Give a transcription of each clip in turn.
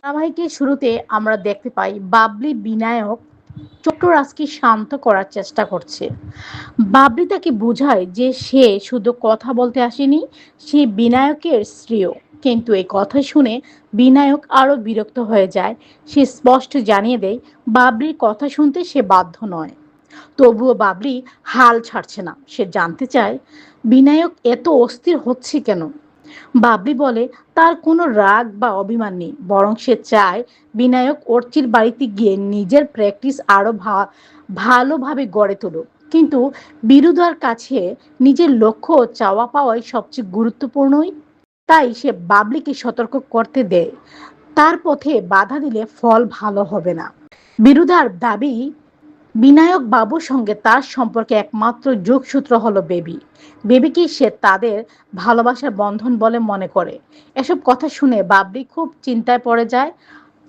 ধারাবাহিকের শুরুতে আমরা দেখতে পাই বাবলি বিনায়ক চট্টরাজকে শান্ত করার চেষ্টা করছে। বাবলি তাকে বোঝায় যে সে শুধু কথা বলতে আসেনি, সে বিনায়কের স্ত্রীও। কিন্তু এই কথা শুনে বিনায়ক আরো বিরক্ত হয়ে যায়। সে স্পষ্ট জানিয়ে দেয় বাবলির কথা শুনতে সে বাধ্য নয়। তবুও বাবলি হাল ছাড়ছে না। সে জানতে চায় বিনায়ক এত অস্থির হচ্ছে কেন। বাবলি বলে তার কোনো রাগ বা অভিমান নেই, বরং সে চায় বিনায়ক অর্চির বাড়িতে গিয়ে নিজের প্র্যাকটিস আরো ভালোভাবে গড়ে তুলুক। কিন্তু বিরুদার কাছে নিজের লক্ষ্য ও চাওয়া পাওয়াই সবচেয়ে গুরুত্বপূর্ণই। তাই সে বাবলিকে সতর্ক করতে দেয়, তার পথে বাধা দিলে ফল ভালো হবে না। বিরুদার দাবি বিনায়ক বাবুর সঙ্গে তার সম্পর্কে একমাত্র যোগসূত্র হলো বেবি। বেবিকে সে তাদের ভালোবাসার বন্ধন বলে মনে করে। এসব কথা শুনে বাবলি খুব চিন্তায় পড়ে যায়।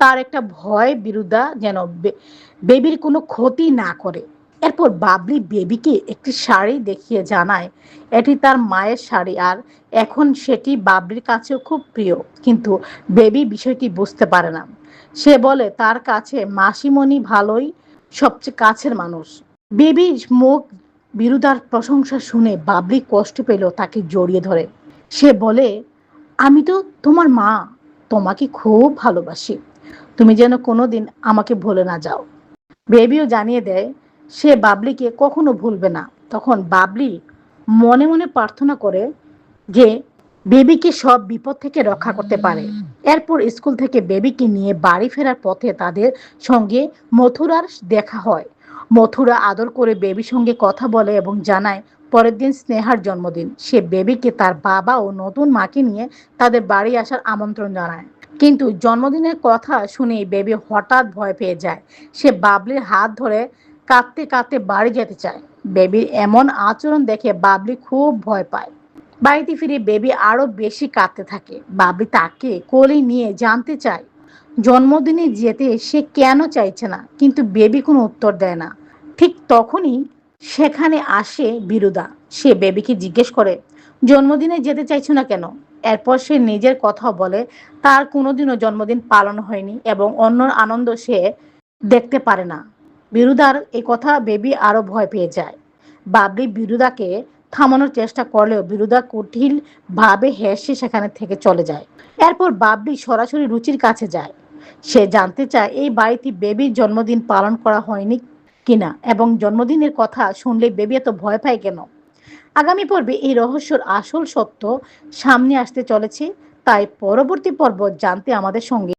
তার একটা ভয় বিরুদ্ধা যেন বেবির কোনো ক্ষতি না করে। এরপর বাবলি বেবিকে একটি শাড়ি দেখিয়ে জানায় এটি তার মায়ের শাড়ি, আর এখন সেটি বাবলির কাছেও খুব প্রিয়। কিন্তু বেবি বিষয়টি বুঝতে পারে না। সে বলে তার কাছে মাসিমণি ভালোই, সবচেয়ে কাছের মানুষ। বেবির মুখ বিরুদার প্রশংসা শুনে বাবলি কষ্ট পেল, তাকে জড়িয়ে ধরে। সে বলে আমি তো তোমার মা, তোমাকে খুব ভালোবাসি, তুমি যেন কোনোদিন আমাকে ভুলে না যাও। বেবিও জানিয়ে দেয় সে বাবলিকে কখনো ভুলবে না। তখন বাবলি মনে মনে প্রার্থনা করে যে বেবিকে সব বিপদ থেকে রক্ষা করতে পারে। এরপর স্কুল থেকে বেবিকে নিয়ে বাড়ি ফেরার পথে তাদের সঙ্গে মথুরার দেখা হয়। মথুরা আদর করে বেবির সঙ্গে কথা বলে এবং জানায় পরের দিন স্নেহার জন্মদিন। সে বেবিকে তার বাবা ও নতুন মাকে নিয়ে তাদের বাড়ি আসার আমন্ত্রণ জানায়। কিন্তু জন্মদিনের কথা শুনেই বেবি হঠাৎ ভয় পেয়ে যায়। সে বাবলির হাত ধরে কাঁদতে কাঁদতে বাড়ি যেতে চায়। বেবির এমন আচরণ দেখে বাবলি খুব ভয় পায়। বাড়িতে ফিরে বেবি আরো বেশি কাঁদতে থাকে। বাবলি তাকে কোলে নিয়ে জানতে চায় জন্মদিনে যেতে সে কেন চাইছে না, কিন্তু বেবি কোনো উত্তর দেয় না। ঠিক তখনই সেখানে আসে বিরুদা। সে বেবিকে জিজ্ঞেস করে জন্মদিনে যেতে চাইছো না কেন। এরপর সে নিজের কথা বলে তার কোনোদিনও জন্মদিন পালন হয়নি এবং অন্যর আনন্দ সে দেখতে পারে না। বিরুদার এই কথা বেবি আরো ভয় পেয়ে যায়। বাবলি বিরুদাকে থামানোর চেষ্টা করলেও বিরুদা কুটিল ভাবে হেসে সেখানে থেকে চলে যায়। এরপর বাবলি সরাসরি রুচির কাছে যায়। সে জানতে চায় এই বাড়িতে বেবির জন্মদিন পালন করা হয়নি কিনা এবং জন্মদিনের কথা শুনলে বেবি এত ভয় পায় কেন। আগামী পর্বে এই রহস্যের আসল সত্য সামনে আসতে চলেছে। তাই পরবর্তী পর্ব জানতে আমাদের সঙ্গে